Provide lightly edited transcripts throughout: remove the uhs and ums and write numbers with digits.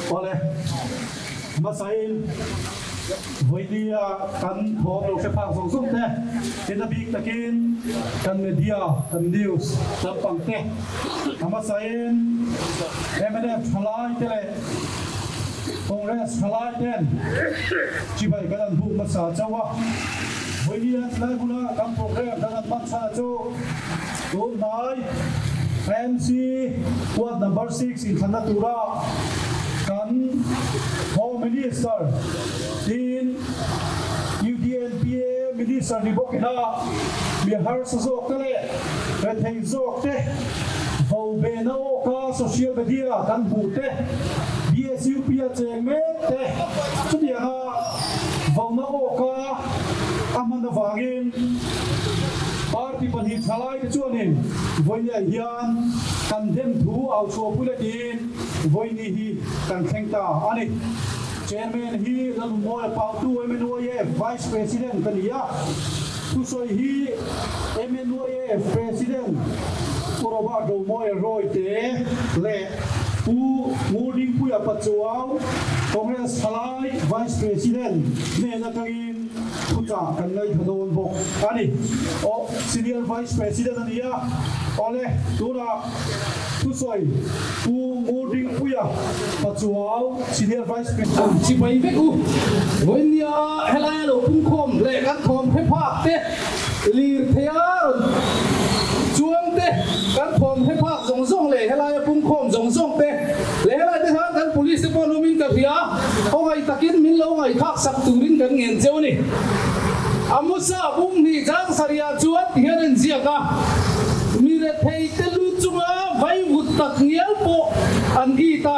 พอเลยมาใส่วันนี้กันพอเราแค่พังส่งส่งเต้เห็นบิ๊กตะกินกันเมีเดียกันนิวส์จับปังเต้มาใส่MNF Thalaiเต้เลยCongress Thalaite Cibai kanan bu masa jawa Winian lai guna kam program kanan masa jo Nai MC Ward number 6 in Khanatura kan Home Minister in UDNPA Minister ni Bokina mi har sazok tale thei zok te Vau bena ka social media kan bu te BSU pia chengmete chudia na vauna oka amana wangin party pani thalai te chuanin voinia hian kan dem thu au chu pulatin voini hi kan thengta ani chairman hi lalmoi pautu MNF vice president kania tu soi hi MNF president oroba do moi roite le u nguding puya pachuaw Congress Thalaite Vice President ne na kangin pucha kan ngai thanon bok ani o Senior Vice President ania ole tura tusoi u nguding puya pachuaw Senior Vice President chibai veku voinia helai lo phungkhawm le kan thom phephak te lir thea chuang te kan thom phephak zong le helai phungkhawm zong te le helai te han kan police pon lumin ka phia o ngai takin min lo ngai thak sak turin kan ngen cheu ni amusa bung ni jang saria chuat hian ziaka mi re thei te lu chunga vai vut tak ngial po an gita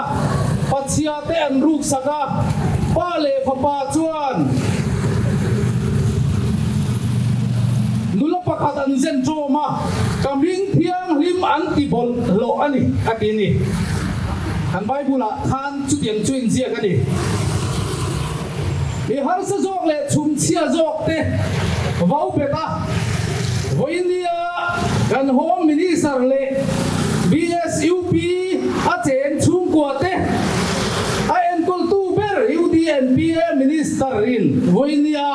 pachia te an ruk saka pa le phapa chuan nula pakhat an zen troma kaming thiang lim an ti bol lo ani akini han bible khan chu tiang chuin zia ka ni e har sa jok le chum chia jok te vau beta voinia kan home minister le BSUP a chen chung kwa te a en kol tu ber UDNPA minister in voinia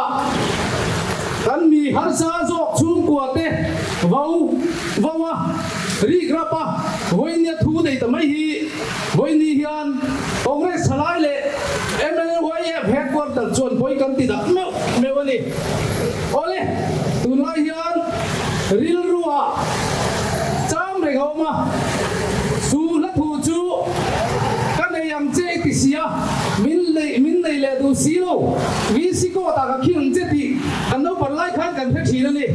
kan mi har sa jok chung kwa te vawa ri grapa voinia thu dei tamai hi voini hian Congress Thalaite le MNF headquarter chon poi kan ti da mewani ole tunai hian ril ruwa cham re goma su la thu chu kan nei am che ti sia min nei le du silo vi siko ta ka khing che ti an no par lai khan kan phe thi na ni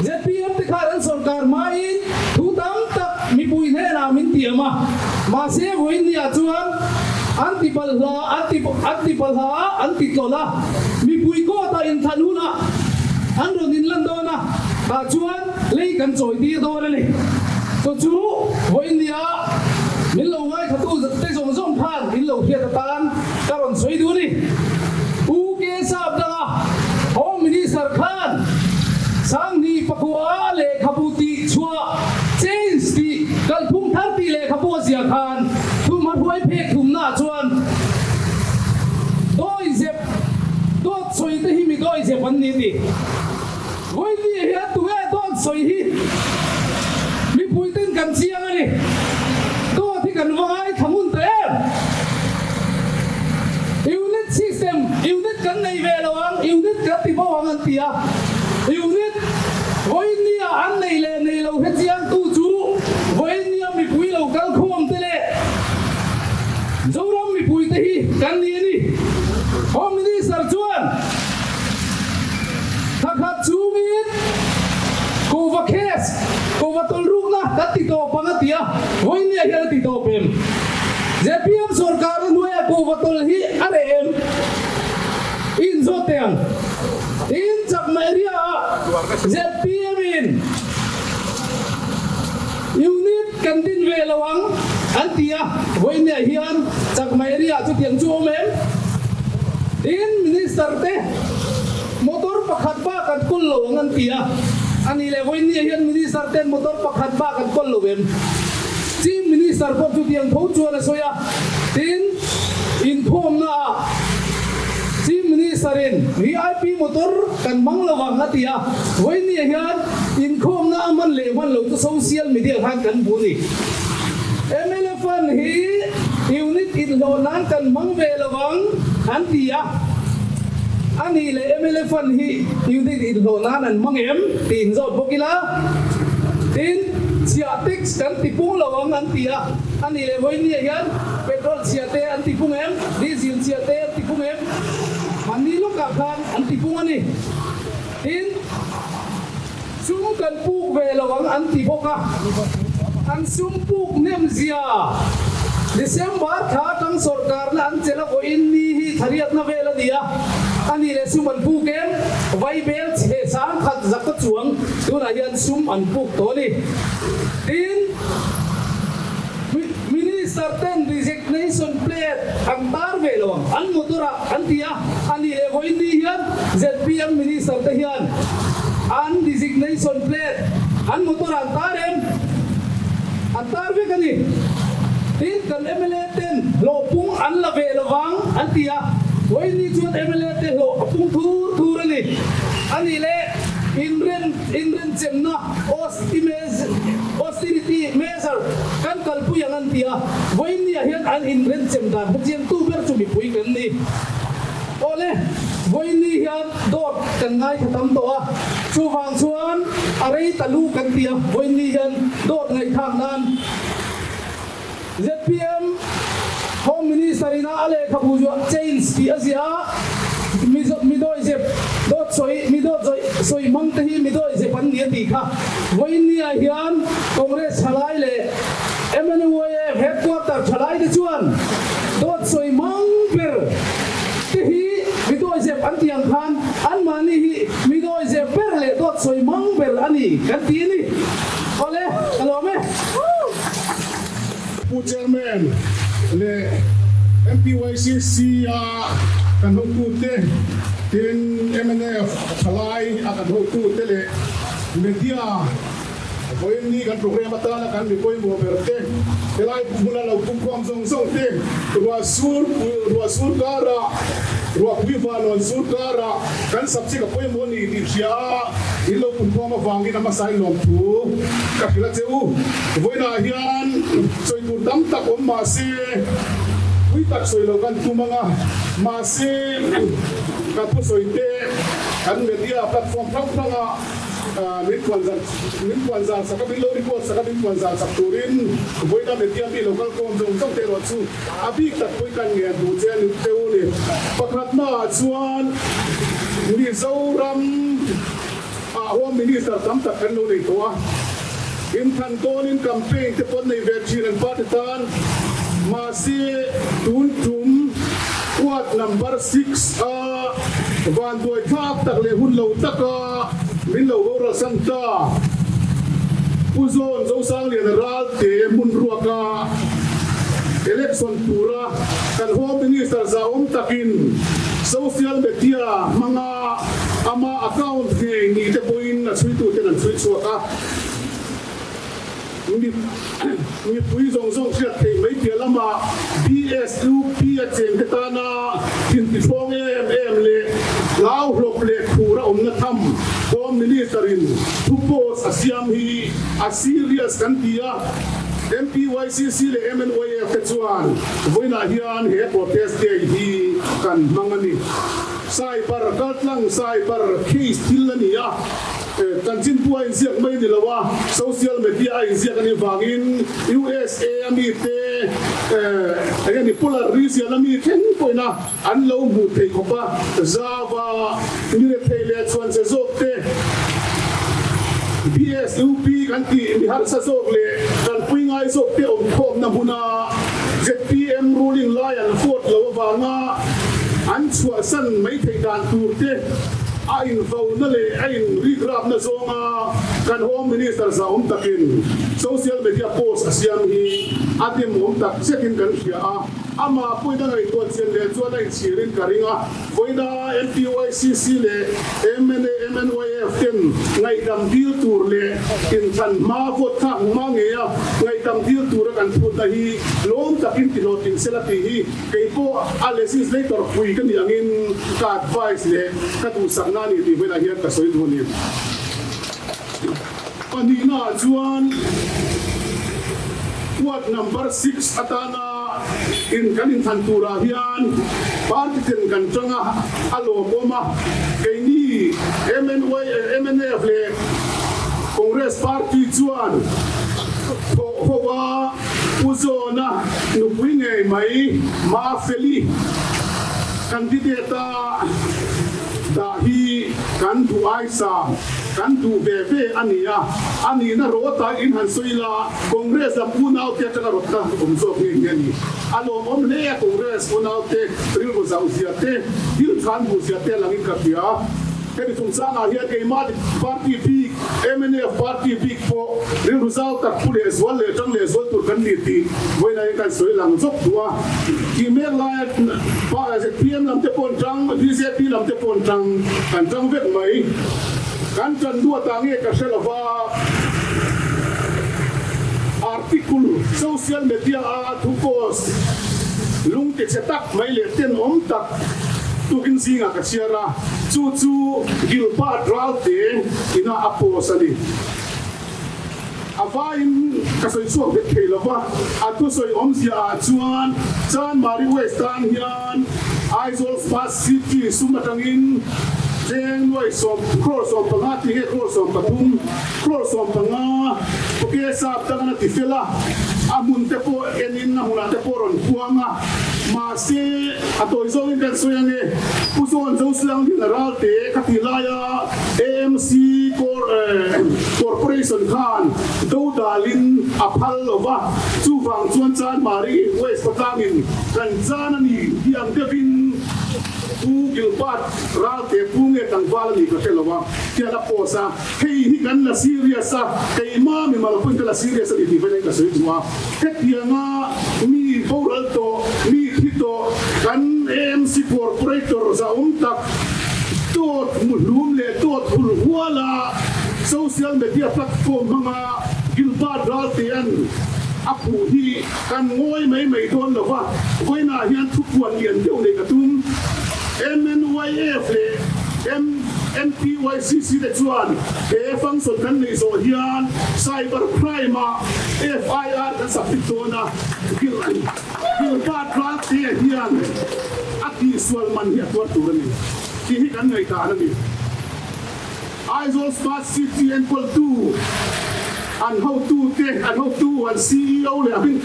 ZPM te kharan sarkar mai thu tam tak mi pui ne na min ti ma se voin ya chuan anti tola mi pui ko ta in thanuna an ron in landona ta chuan lei kan choi ti do le to chu voin ya min lo ngai khatu te zong phan min lo khia ta tan ka ron soi du ni u ke Sapdanga Home Minister Khan sang ni pakua le khabuti chua change ti kalphung thar ti le khabu sia khan thum ma huai phek thum na chuan doi zep dot soi te hi mi doi zep an ni ti voi ni hi tu e dot soi hi mi pui ten kan chiang ani do thi kan vai thamun te unit system unit kan nei ve lawang unit ka ti bo ang an tia unit voinia an nei le nei lo he chiang tu chu voinia mi pui lo kal khom te le zoram mi pui te hi kan ni ni Home Minister chuan thakhat chu min ko va case ko va tol ruk na ka ti to pangatia voinia hi ti to pem JPM sarkar nuya ko va tol hi arem in zoteng in Chakmairia ZPM in unit kantin velawang antia voinia hian Chakmairia chu tiang chu mem in minister te motor pakhat ba kan kul lo antia ani le voinia hian minister te motor pakhat ba kan kul lo mem chief minister Minister ko tu tiang thau chuan a soya tin in thom na Chief Minister in VIP motor kan manglawang atia voi ni hian in khom na man le wan lo to social media han kan buni MNF hi unit in lo nan kan mangve lawang an tia ani le MNF hi unit in lo nan an mangem tin zot bokila tin siatik kan tipung lawang an tia ani le voi ni hian petrol siate an tipung em diesel siate an tipung em Manilo kakhan ang tipungan ni. Tin sumkan puk velawang ang tipoka. Ang sumpuk nem zia. Desember khatang sarkar na ang chela ko inni thariat na vela dia. Ani le suman pukem vai bel che sang khat zakat chuang tu na yan sum an puk to ni. Tin Minister ten resignation plate ang tar velawang an motora an tia ani le voi ni hian ZPM Minister te hian an resignation plate an motora an tar ve kani tin kan MLA ten lo pung an la velawang an tia voi ni chuan MLA te lo pung thur ani ani le inren chemna austerity measure kan kalpu yang an tia voi ni hian an inren chemdan hajin tu ber chu mi pui kan ni ole voi ni hian dot kan ngai khatam to a chu wang chuan arei talu kan tia voi ni hian dot ngai thang nan ZPM Home Minister ina ale khabu jo change ti asia midoi je dot soi mang te hi midoi je pan ni ti kha voi ni a hian Congress Thalaite le MNF headquarter Thalaite de chuan dot soi mang per te hi midoi je pan tiang khan an mani hi midoi je per le dot soi mang per ani kan ti ni ole hello me Chairman le MPYCC kan hong tu te tin MNF Thalai akan hong tu te le media koi ni kan program atala kan mi koi mo berte Thalai mula lau pungkhawm song te ruwa sur kara ruwa kuiva non sur kara kan sabsi ka koi mo ni di sia ilo pungkhawm awangi na masai lom tu ka khila cheu voi na hian soi tur dam tak om ma se Ui tak soi lo kan tu mga masi kan tu soi te kan media platform nga min kwanzal sa kabilo report sa kabin kwanzal sa turin boy na media mi local kom dong tong te ro chu abi tak koi kan nge du chen te u ni pakhat na chuan ni zoram home minister tam tak kan lo nei to in than ton in campaign te pon nei vaccine and partitan Masih tuntum kuat number 6 van doi thak tak le hun lo taka min lo ora santa uzon zo sang le ral te mun ruaka election tura kan home minister za takin social media mga ama account ni te poin na suitu te nan suit suaka ni pui zong siat thei mai pia lama BSUP a cheng te ta na tin ti phong em le lau hlop le khura na tham home minister in tu pos asiam hi a serious kan tia MPYCC le MNF te chuan voina hian he protest day hi kan mangani sai par kaltlang sai par case tilania kanjin puai ziak mai ni lawa social media ai ziak ani wangin USA ami te ani polar region ami ten poina an lo mu thei khopa Java ni le thei le chuan se zok te BSUP kan ti mi har sa zok le kan pui ngai zok te om khom na buna ZPM ruling lion fort lo wanga an chua san mai thei dan tur te ain vau na le ain rigrap na zonga kan home minister sa takin social media post asiam hi atim tak sekin kan sia ama pui da ngai tuan chen le chuan ai chirin karinga voina MPYCC le MNF ten ngaihdam deal tur le in than ma vot tha ma nge ya ngaihdam deal tur kan phut da hi lom takin piloting selati hi keipo a legislator pui kan yangin ka advice le ka tu sakna ni ti voina hian ka soi dhoni panina chuan Ward number 6 atana in kanin thantura hian party ten kan changa alo boma keini MNF le Congress party chuan howa uzona nupuinge mai ma feli candidate dahi kan tu aisa kan tu bebe ania ani na rota in han soila Congress am unau te tanga rota umzo ngeni alo om le Congress unau te ril go zauziate dil khan buziate langin kapia kemi tum sana here ke ma party big MNF party big po ril result tak pule swal le tang le swal tur kan ni ti voina kan soilang zok tua ki me la pa se PM lam te pon tang DCP lam te pon tang kan tang vet mai kan chan dua tangi ka selava article social media to post lung te setak mai le ten om tak tukin singa ka siara chu gilpa dralte ina aposali avain kasoi suak de khelava atu soi omzia chuan chan mari western hian aizol fast city sumatangin Jeng Noi som cross of pangati he cross of patum cross of panga oke Sapdanga na tifela amun te po enin na hula te po ron puanga masi ato izongin kan soyange puson joslang general te katilaya AMC corporation khan do dalin aphal lova chuwang chuan chan mari west patangin kan chan ani diam devin Gilbert ralte punge tangwal ni ka telowa tiala posa hei hi kan la serious sa kei ma mi malapun ka la serious sa di vele ka soitwa ketianga mi boral to mi hito kan MC corporator sa umtak tot mulum le tot hulwala social media platform mga Gilbert ralte an apu hi kan ngoi mai don lova koina hian thupuan lian deu le katum MNYF le MPYCC de chuan e function kan nei so hian cyber crime FIR kan sapitona gil ka track te hian ati swal man hi atwa turani ki hi kan nei ta ani Aizol Smart City and Pol 2 and how to and CEO le abin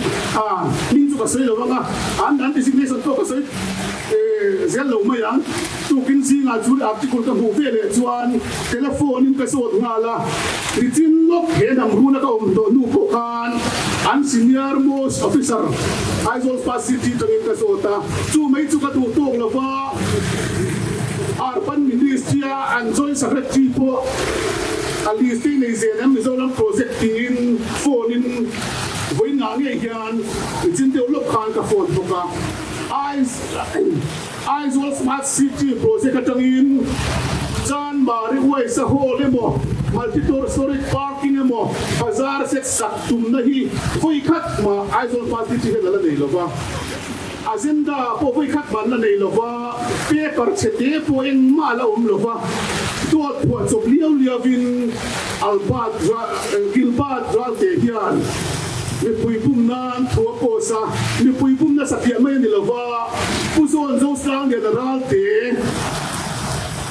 min chu ka sei lo nga an designation to ka sei zel lo mai ang tu kin si nga chu article ka hu ve le chuan telephone in ka so nga la ritin lok he nam ru na ka do nu ko kan an senior most officer Aizol Smart City tangin ka so ta chu mai chu ka tu tok lo ba Urban Ministry and Joint Secretary po alisting ni ZM Mizoram project in phone in voina nge hian jin develop khan ka phone boka Aizol Smart City project atangin chan mari wai sa hole mo multi-story parking mo bazar set saktum nahi koi khat ma Aizol Smart City he lala nei lova agenda po koi khat man la nei lova paper chete po eng mala lova tot po chop liavin albat Gilbert ralte hian mi pui bum nan thua posa mi pui bum na sakya mai ni lova puson zo sang de ralte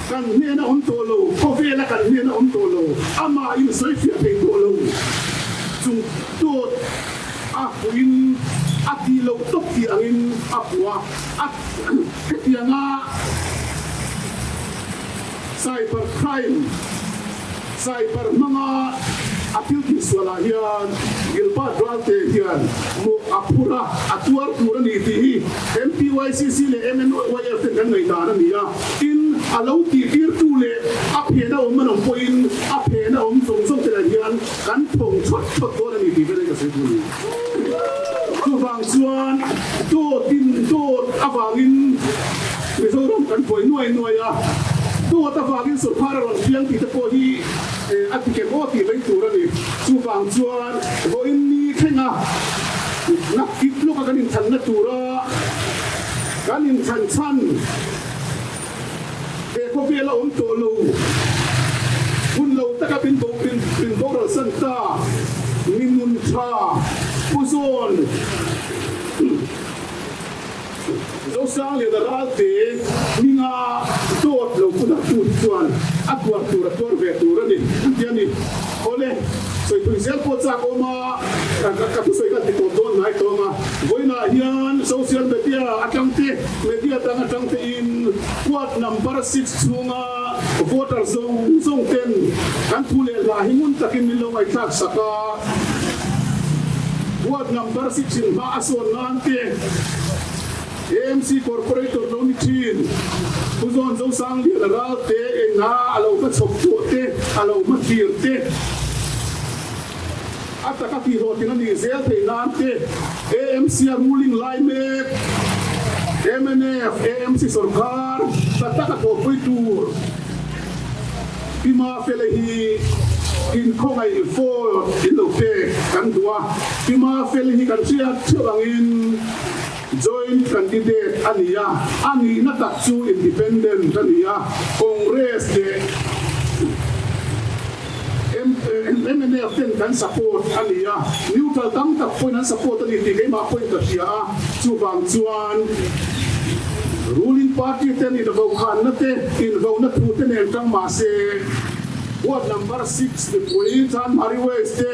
kan ne na tolo ko vela kan ne na tolo ama in soifia pe tolo chung tot in atilo tokki angin apwa at ketianga cyber crime cyber mga apil kiswala hiyan Gilbert ralte hiyan mo apura atuar pura niti MPYCC le MNYF kan ngai dana niya in alaw ti virtule apena manong poin apena song tela hiyan kan thong chot do na niti vele ka se tu bang chuan to tin wangin sur phara ron fiang ti te po hi ati ke mo ti vei tur ani chu wang chuan vo in ni thenga nak kip lo ka ganin than na tura ganin than chan e ko be la to lo un lo ta ka bin bo ro san ta min mun tha puzon zo sang le da te minga tot lo kuna tu chuan atwa tura tor ve tura ni tiani ole soi tu zel po cha ko ma ka tu soi ka ti ko don nai to ma voina hian social media atangte media tang atangte in quad number 6 chunga voter zong ten kan thule la hingun takin milo ai thak saka quad number 6 in ba ason nante AMC corporator nomitin puzon zo sang li ral te na alo ka chok te alo ma tir te ataka ti ro tin ni zel te nan te AMC ruling line me MNF AMC sarkar tataka to pui tur pima fele hi in kongai for in lo pe kan dua pima fele hi kan sia chawangin joint candidate ania ani na takchu independent ania Congress de MNF kan support ania neutral tam tak point an support ani ti kai ma point ka tia chu bang chuan ruling party ten in vo khan na te in vo na thu te ne tang ma se Ward number 6 the police and Mariwe ste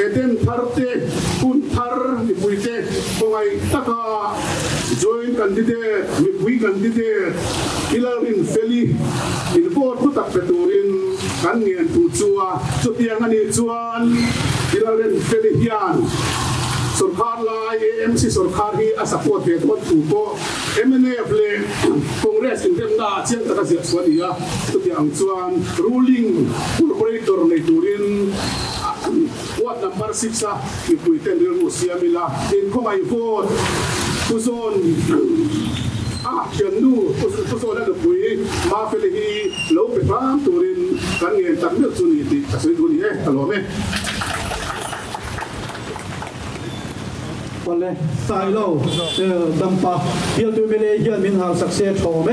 eden tharte kun thar ni puite kongai taka joint candidate we candidate Ilarin Feli in vote to tak peturin kan ngen tu chua chu tiang ani chuan Ilarin Feli hian सरकार ला AMC सरकार ही असपोर्ट है तो तुको MNF ले कांग्रेस इंडियन ना चिंता तक से स्वनिया तो yang chuan ruling corporator nei turin what number 6 a ipuiten rir musiamila in komai vote puzon kian nu puzon na pui ma fele hi lo pe pam turin kan ngen tak me chuni ti asoi duni he alome Vale, sai lo, dampa, hiel tu bele hiel min hal success thome.